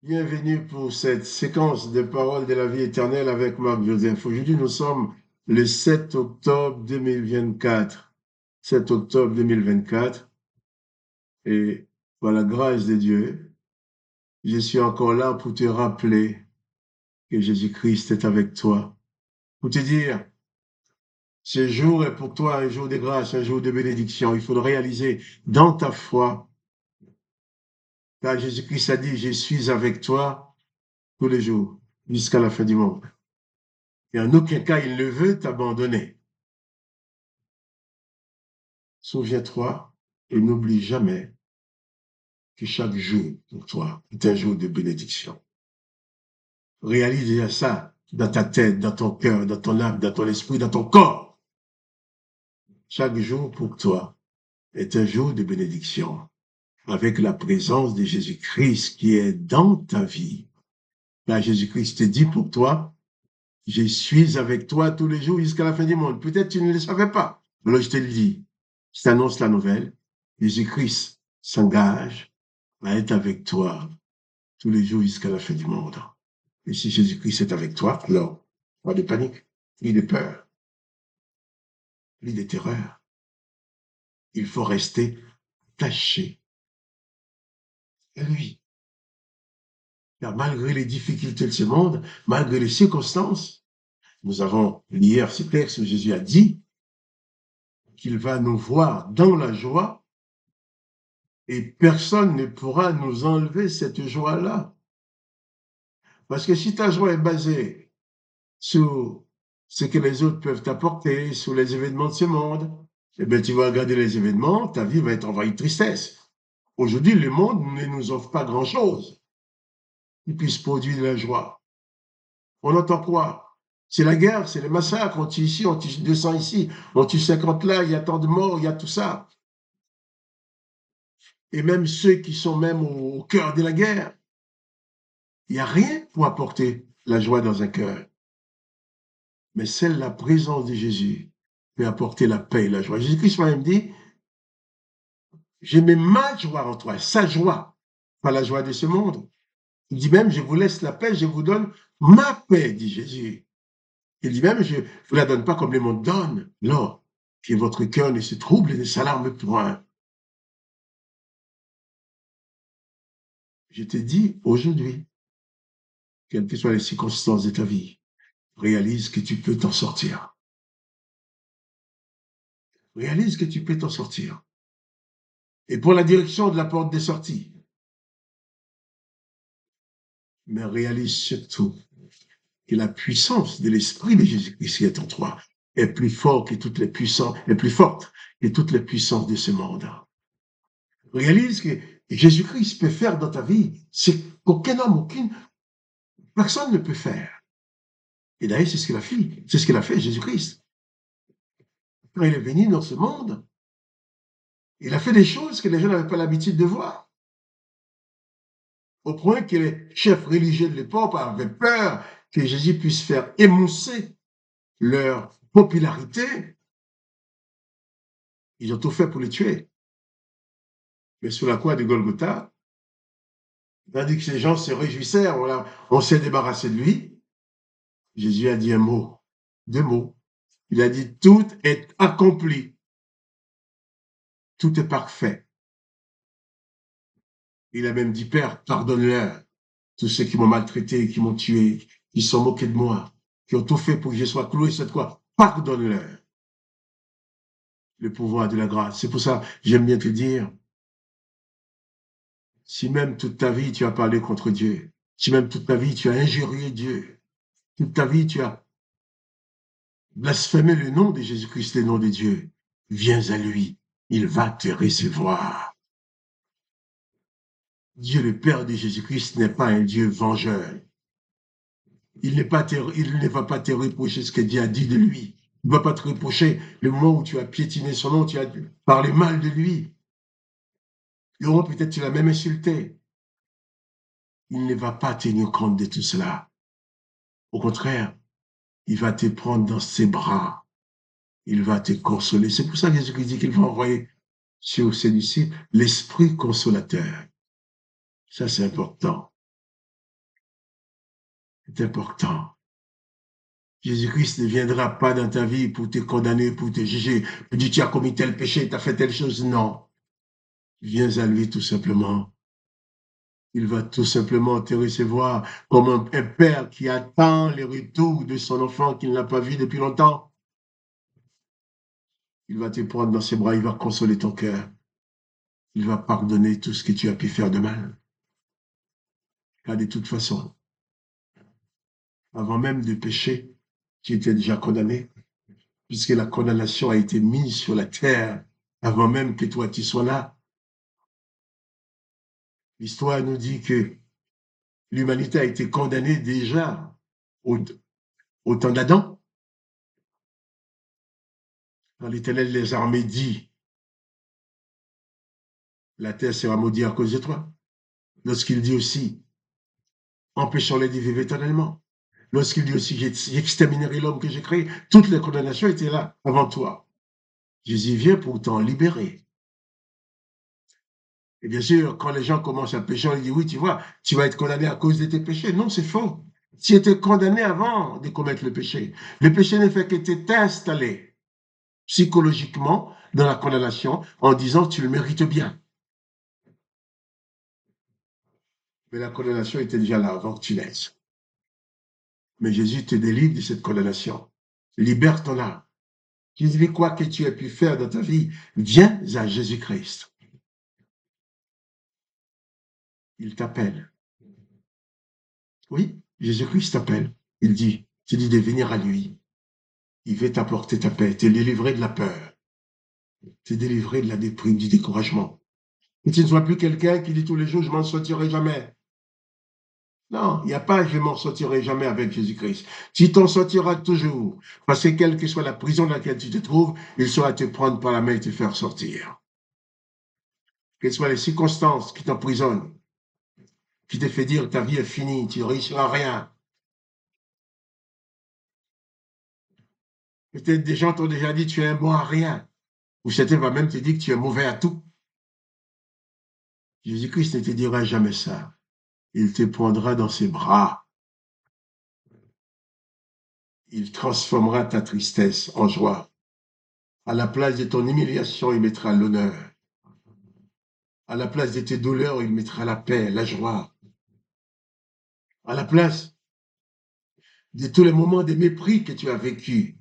Bienvenue pour cette séquence de paroles de la vie éternelle avec Marc Joseph. Aujourd'hui, nous sommes le 7 octobre 2024. 7 octobre 2024. Et par la grâce de Dieu, je suis encore là pour te rappeler que Jésus-Christ est avec toi. Pour te dire, ce jour est pour toi un jour de grâce, un jour de bénédiction. Il faut le réaliser dans ta foi. Car Jésus-Christ a dit, je suis avec toi tous les jours, jusqu'à la fin du monde. Et en aucun cas, il ne veut t'abandonner. Souviens-toi et n'oublie jamais que chaque jour pour toi est un jour de bénédiction. Réalise ça dans ta tête, dans ton cœur, dans ton âme, dans ton esprit, dans ton corps. Chaque jour pour toi est un jour de bénédiction avec la présence de Jésus-Christ qui est dans ta vie. Là, Jésus-Christ te dit pour toi, je suis avec toi tous les jours jusqu'à la fin du monde. Peut-être tu ne le savais pas. Mais là, je te le dis. Je t'annonce la nouvelle. Jésus-Christ s'engage à être avec toi tous les jours jusqu'à la fin du monde. Et si Jésus-Christ est avec toi, alors, pas de panique, ni de peur, ni de terreur. Il faut rester attaché à lui. Car malgré les difficultés de ce monde, malgré les circonstances, nous avons hier ce texte où Jésus a dit qu'il va nous voir dans la joie et personne ne pourra nous enlever cette joie-là. Parce que si ta joie est basée sur ce que les autres peuvent t'apporter, sur les événements de ce monde, eh bien, tu vas regarder les événements, ta vie va être envahie de tristesse. Aujourd'hui, le monde ne nous offre pas grand-chose qui puisse produire de la joie. On entend quoi? C'est la guerre, c'est les massacres, on tue ici, on tue 200 ici, on tue 50 là, il y a tant de morts, il y a tout ça. Et même ceux qui sont même au cœur de la guerre, il n'y a rien pour apporter la joie dans un cœur. Mais seule la présence de Jésus peut apporter la paix et la joie. Jésus-Christ m'a même dit, je mets ma joie en toi, sa joie, pas la joie de ce monde. Il dit même, je vous laisse la paix, je vous donne ma paix, dit Jésus. Il dit même, je ne vous la donne pas comme le monde donne. Non, que votre cœur ne se trouble et ne s'alarme point. Je te dis aujourd'hui, quelles que soient les circonstances de ta vie, réalise que tu peux t'en sortir. Réalise que tu peux t'en sortir. Et pour la direction de la porte des sorties, mais réalise surtout que la puissance de l'Esprit de Jésus-Christ qui est en toi est plus forte que toutes les puissances, est plus forte que toutes les puissances de ce monde. Réalise que Jésus-Christ peut faire dans ta vie ce qu'aucun homme, aucune personne ne peut faire. Et d'ailleurs, c'est ce qu'il a fait. C'est ce qu'il a fait, Jésus-Christ. Quand il est venu dans ce monde, il a fait des choses que les gens n'avaient pas l'habitude de voir. Au point que les chefs religieux de l'époque avaient peur que Jésus puisse faire émousser leur popularité. Ils ont tout fait pour le tuer. Mais sur la croix de Golgotha, tandis que ces gens se réjouissaient, on s'est débarrassé de lui, Jésus a dit un mot, deux mots. Il a dit, tout est accompli. Tout est parfait. Il a même dit, Père, pardonne-leur, tous ceux qui m'ont maltraité, qui m'ont tué, qui sont moqués de moi, qui ont tout fait pour que je sois cloué cette croix. Pardonne-leur. Le pouvoir de la grâce. C'est pour ça, j'aime bien te dire, si même toute ta vie tu as parlé contre Dieu, si même toute ta vie tu as injurié Dieu, toute ta vie tu as blasphémé le nom de Jésus-Christ, le nom de Dieu, viens à lui, il va te recevoir. Dieu le Père de Jésus-Christ n'est pas un Dieu vengeur. Il ne va pas te reprocher ce que Dieu a dit de lui. Il ne va pas te reprocher le moment où tu as piétiné son nom, tu as parlé mal de lui. Le moment peut-être tu l'as même insulté. Il ne va pas tenir compte de tout cela. Au contraire, il va te prendre dans ses bras. Il va te consoler. C'est pour ça que Jésus-Christ dit qu'il va envoyer sur ses disciples l'Esprit consolateur. Ça, c'est important. C'est important. Jésus-Christ ne viendra pas dans ta vie pour te condamner, pour te juger, pour dire tu as commis tel péché, tu as fait telle chose. Non. Viens à lui tout simplement. Il va tout simplement te recevoir comme un père qui attend le retour de son enfant qu'il n'a pas vu depuis longtemps. Il va te prendre dans ses bras, il va consoler ton cœur. Il va pardonner tout ce que tu as pu faire de mal. Car de toute façon, avant même de pécher, tu étais déjà condamné, puisque la condamnation a été mise sur la terre avant même que toi tu sois là. L'histoire nous dit que l'humanité a été condamnée déjà au temps d'Adam. Quand l'Éternel des armées dit, la terre sera maudite à cause de toi. Lorsqu'il dit aussi, empêchons-les de vivre éternellement. Lorsqu'il dit aussi, j'exterminerai l'homme que j'ai créé, toutes les condamnations étaient là avant toi. Jésus vient pour t'en libérer. Et bien sûr, quand les gens commencent à pécher, on dit, oui, tu vois, tu vas être condamné à cause de tes péchés. Non, c'est faux. Tu étais condamné avant de commettre le péché. Le péché ne fait que t'installer psychologiquement dans la condamnation en disant que tu le mérites bien. Mais la condamnation était déjà là avant que tu naisses. Mais Jésus te délivre de cette condamnation. Libère ton âme. Tu dis quoi que tu aies pu faire dans ta vie, viens à Jésus-Christ. Il t'appelle. Oui, Jésus-Christ t'appelle. Il dit, tu dis de venir à lui. Il veut t'apporter ta paix, te délivrer de la peur, te délivrer de la déprime, du découragement. Et tu ne sois plus quelqu'un qui dit tous les jours, je m'en sortirai jamais. Non, il n'y a pas je m'en sortirai jamais avec Jésus-Christ. Tu t'en sortiras toujours. Parce que quelle que soit la prison dans laquelle tu te trouves, il saura te prendre par la main et te faire sortir. Quelles soient les circonstances qui t'emprisonnent, qui te fait dire ta vie est finie, tu ne réussiras rien. Peut-être des gens t'ont déjà dit tu es bon à rien. Ou certains vont même te dire que tu es mauvais à tout. Jésus-Christ ne te dira jamais ça. Il te prendra dans ses bras. Il transformera ta tristesse en joie. À la place de ton humiliation, il mettra l'honneur. À la place de tes douleurs, il mettra la paix, la joie. À la place de tous les moments de mépris que tu as vécu,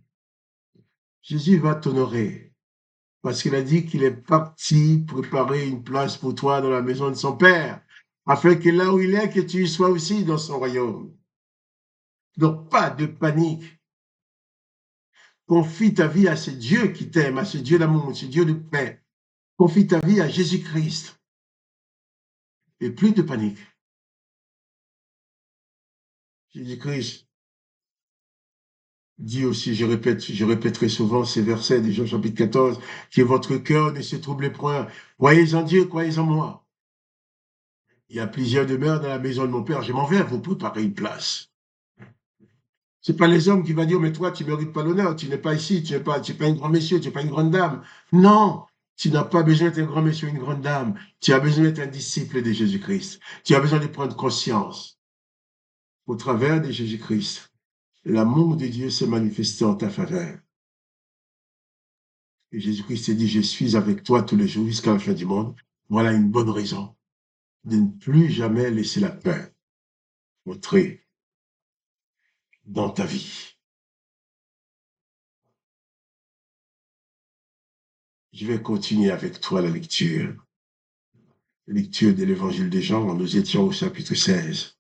Jésus va t'honorer. Parce qu'il a dit qu'il est parti préparer une place pour toi dans la maison de son Père, afin que là où il est, que tu y sois aussi dans son royaume. Donc, pas de panique. Confie ta vie à ce Dieu qui t'aime, à ce Dieu d'amour, à ce Dieu de paix. Confie ta vie à Jésus-Christ. Et plus de panique. Jésus-Christ dit aussi, je répéterai souvent ces versets de Jean chapitre 14, que votre cœur ne se trouble point. Croyez en Dieu, croyez en moi. Il y a plusieurs demeures dans la maison de mon Père. Je m'en vais vous préparer une place. Ce n'est pas les hommes qui vont dire, mais toi, tu ne mérites pas l'honneur, tu n'es pas ici, tu n'es pas un grand monsieur, tu n'es pas une grande dame. Non, tu n'as pas besoin d'être un grand monsieur, une grande dame. Tu as besoin d'être un disciple de Jésus-Christ. Tu as besoin de prendre conscience au travers de Jésus-Christ. L'amour de Dieu s'est manifesté en ta faveur. Et Jésus-Christ s'est dit, je suis avec toi tous les jours jusqu'à la fin du monde. Voilà une bonne raison de ne plus jamais laisser la peur entrer dans ta vie. Je vais continuer avec toi la lecture. Lecture de l'évangile de Jean. Nous étions au chapitre 16.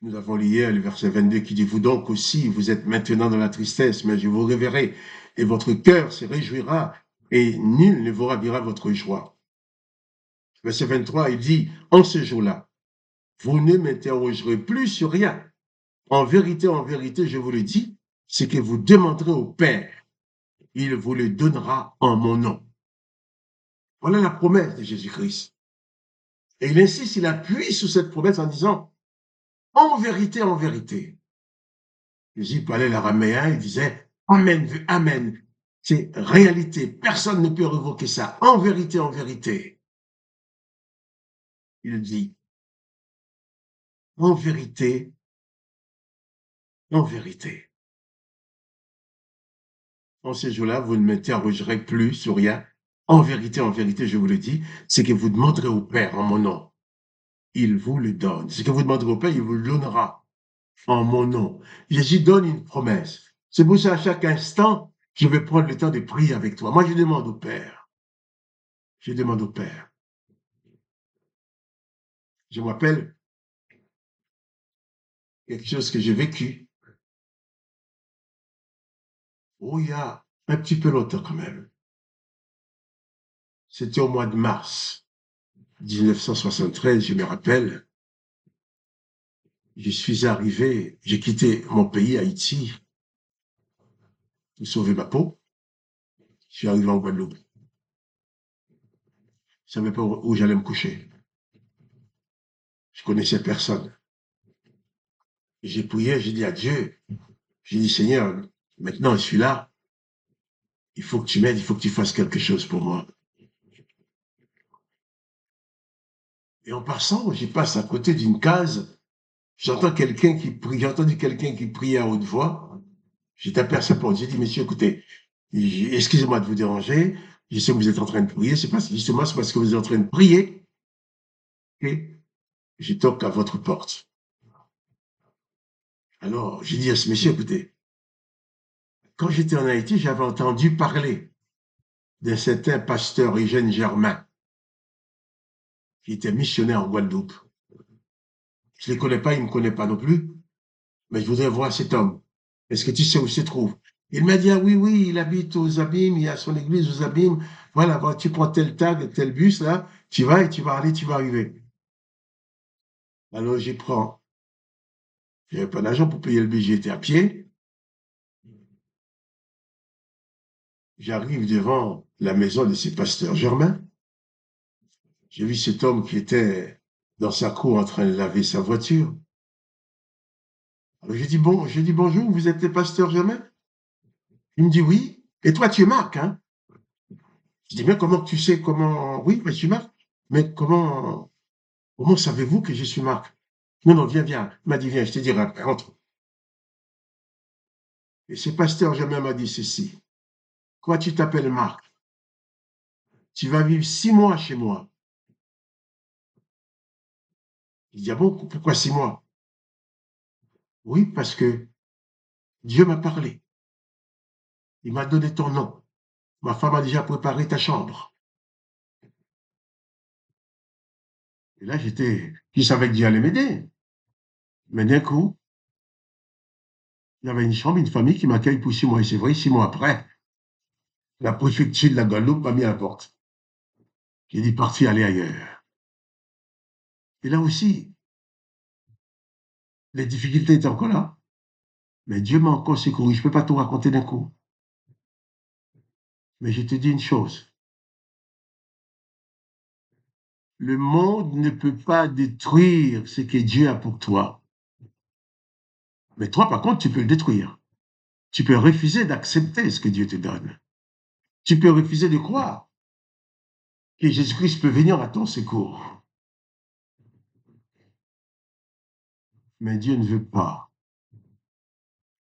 Nous avons lu hier le verset 22 qui dit, vous donc aussi, vous êtes maintenant dans la tristesse, mais je vous reverrai et votre cœur se réjouira et nul ne vous ravira votre joie. Verset 23, il dit, en ce jour-là, vous ne m'interrogerez plus sur rien. En vérité, je vous le dis, c'est que vous demanderez au Père, il vous le donnera en mon nom. Voilà la promesse de Jésus-Christ. Et il insiste, il appuie sur cette promesse en disant, en vérité. Jésus parlait l'araméen, il disait, Amen, Amen. C'est réalité, personne ne peut révoquer ça. En vérité. il dit, en vérité, en vérité, en ces jours-là, vous ne m'interrogerez plus sur rien. En vérité, je vous le dis, c'est que vous demanderez au Père en mon nom. Il vous le donne. Ce que vous demanderez au Père, il vous le donnera en mon nom. Jésus donne une promesse. C'est pour ça, à chaque instant, je vais prendre le temps de prier avec toi. Moi, je demande au Père. Je demande au Père. Je me rappelle quelque chose que j'ai vécu. Oh, il y a un petit peu longtemps quand même. C'était au mois de mars 1973, je me rappelle. Je suis arrivé, j'ai quitté mon pays, Haïti, pour sauver ma peau. Je suis arrivé en Guadeloupe. Je ne savais pas où j'allais me coucher. Je connaissais personne. J'ai prié, j'ai dit à Dieu, j'ai dit Seigneur, maintenant je suis là, il faut que tu m'aides, il faut que tu fasses quelque chose pour moi. Et en passant, j'y passe à côté d'une case, j'entends quelqu'un qui prie, j'ai entendu quelqu'un qui priait à haute voix. J'étais aperçu pour j'ai dit, monsieur, écoutez, excusez-moi de vous déranger, je sais que vous êtes en train de prier, c'est justement c'est parce que vous êtes en train de prier que je toque à votre porte. Alors, j'ai dit à ce monsieur, écoutez, quand j'étais en Haïti, j'avais entendu parler d'un certain pasteur Eugène Germain, qui était missionnaire en Guadeloupe. Je ne les connais pas, il ne me connaît pas non plus, mais je voudrais voir cet homme. Est-ce que tu sais où il se trouve? Il m'a dit, ah oui, oui, il habite aux Abîmes, il y a son église aux Abîmes. Voilà, tu prends tel tag, tel bus, là, tu vas et tu vas aller, tu vas arriver. Alors, j'y prends. Je n'avais pas d'argent pour payer le bus, j'étais à pied. J'arrive devant la maison de ce pasteur Germain. J'ai vu cet homme qui était dans sa cour en train de laver sa voiture. Alors, j'ai dit bonjour, vous êtes le pasteur Germain? Il me dit oui. Et toi, tu es Marc, hein? Je dis, mais comment tu sais comment. Oui, mais je suis Marc. Mais comment savez-vous que je suis Marc? Non, non, viens, viens. Il m'a dit, viens, je te dirai après, entre. Et ce pasteur Germain m'a dit ceci. Quoi, tu t'appelles Marc? Tu vas vivre 6 mois chez moi. Il dit, ah bon, pourquoi 6 mois? Oui, parce que Dieu m'a parlé. Il m'a donné ton nom. Ma femme a déjà préparé ta chambre. Et là, je savais que Dieu allait m'aider. Mais d'un coup, il y avait une chambre, une famille qui m'accueille pour 6 mois. Et c'est vrai, 6 mois après, la préfecture de la Guadeloupe m'a mis à la porte. J'ai dit, parti, aller ailleurs. Et là aussi, les difficultés étaient encore là. Mais Dieu m'a encore secouru. Je ne peux pas tout raconter d'un coup. Mais je te dis une chose. Le monde ne peut pas détruire ce que Dieu a pour toi. Mais toi, par contre, tu peux le détruire. Tu peux refuser d'accepter ce que Dieu te donne. Tu peux refuser de croire que Jésus-Christ peut venir à ton secours. Mais Dieu ne veut pas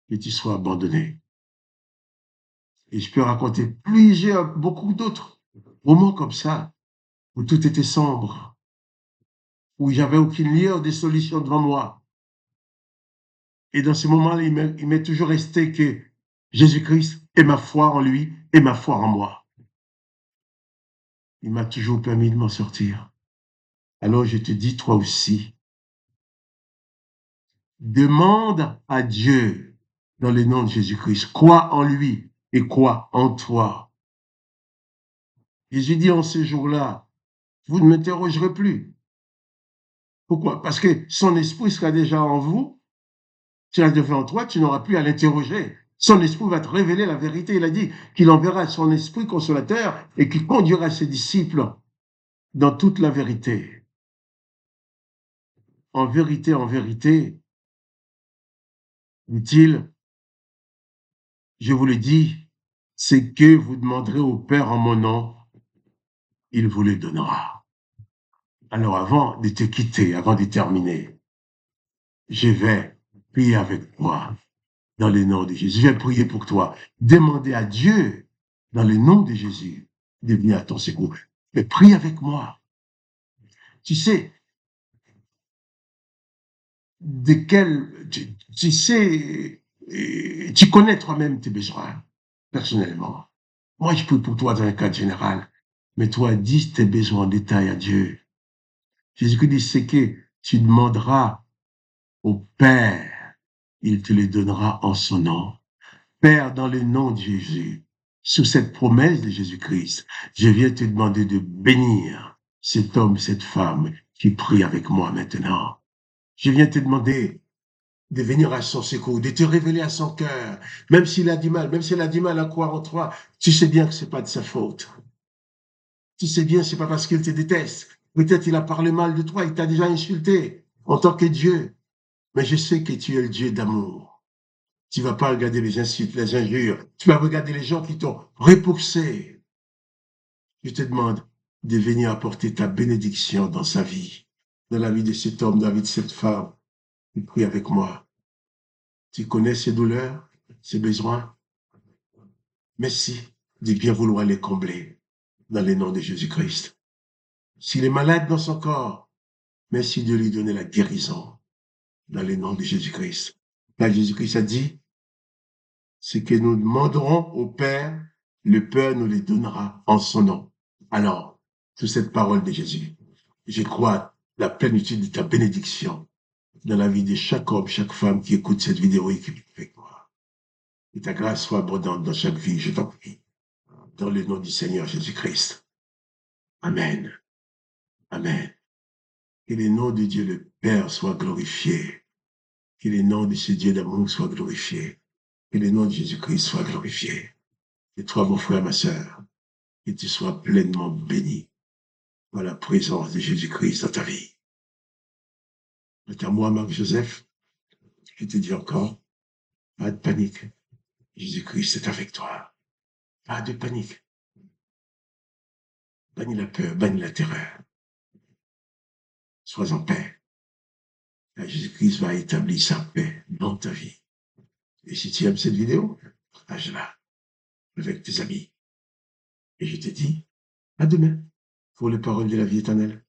que tu sois abandonné. Et je peux raconter beaucoup d'autres moments comme ça, où tout était sombre, où j'avais aucune lueur de solution devant moi. Et dans ce moment-là, il m'est toujours resté que Jésus-Christ et ma foi en lui et ma foi en moi. Il m'a toujours permis de m'en sortir. Alors je te dis, toi aussi, demande à Dieu dans le nom de Jésus-Christ, crois en lui et crois en toi. Jésus dit en ce jour-là, vous ne m'interrogerez plus. Pourquoi? Parce que son esprit sera déjà en vous, sera devant toi, tu n'auras plus à l'interroger. Son esprit va te révéler la vérité. Il a dit qu'il enverra son esprit consolateur et qu'il conduira ses disciples dans toute la vérité. En vérité, dit-il, je vous le dis, c'est que vous demanderez au Père en mon nom, il vous le donnera. Alors avant de te quitter, avant de terminer, je vais prier avec toi dans le nom de Jésus. Je vais prier pour toi. Demander à Dieu, dans le nom de Jésus, de venir à ton secours. Mais prie avec moi. Tu sais, tu sais, tu connais toi-même tes besoins, personnellement. Moi, je prie pour toi dans un cadre général. Mais toi, dis tes besoins en détail à Dieu. Jésus-Christ dit, c'est que tu demanderas au Père, il te le donnera en son nom. Père, dans le nom de Jésus, sous cette promesse de Jésus-Christ, je viens te demander de bénir cet homme, cette femme qui prie avec moi maintenant. Je viens te demander de venir à son secours, de te révéler à son cœur, même s'il a du mal, même s'il a du mal à croire en toi, tu sais bien que c'est pas de sa faute. Tu sais bien, c'est pas parce qu'il te déteste. Peut-être il a parlé mal de toi, il t'a déjà insulté en tant que Dieu. Mais je sais que tu es le Dieu d'amour. Tu vas pas regarder les insultes, les injures. Tu vas regarder les gens qui t'ont repoussé. Je te demande de venir apporter ta bénédiction dans sa vie, dans la vie de cet homme, dans la vie de cette femme. Tu prie avec moi. Tu connais ses douleurs, ses besoins. Merci de bien vouloir les combler dans le nom de Jésus-Christ. S'il est malade dans son corps, merci de lui donner la guérison dans le nom de Jésus-Christ. Là, Jésus-Christ a dit, ce que nous demanderons au Père, le Père nous les donnera en son nom. Alors, sous cette parole de Jésus, je crois la plénitude de ta bénédiction dans la vie de chaque homme, chaque femme qui écoute cette vidéo et qui est avec moi. Que ta grâce soit abondante dans chaque vie, je t'en prie. Dans le nom du Seigneur Jésus-Christ. Amen. Amen. Que le nom de Dieu le Père soit glorifié. Que le nom de ce Dieu d'amour soit glorifié. Que le nom de Jésus-Christ soit glorifié. Et toi, mon frère, ma sœur, que tu sois pleinement béni par la présence de Jésus-Christ dans ta vie. Quant à moi, Marc-Joseph, je te dis encore, pas de panique. Jésus-Christ est avec toi. Pas de panique. Bannis la peur, bannis la terreur. Sois en paix. Jésus-Christ va établir sa paix dans ta vie. Et si tu aimes cette vidéo, partage-la avec tes amis. Et je te dis à demain pour les paroles de la vie éternelle.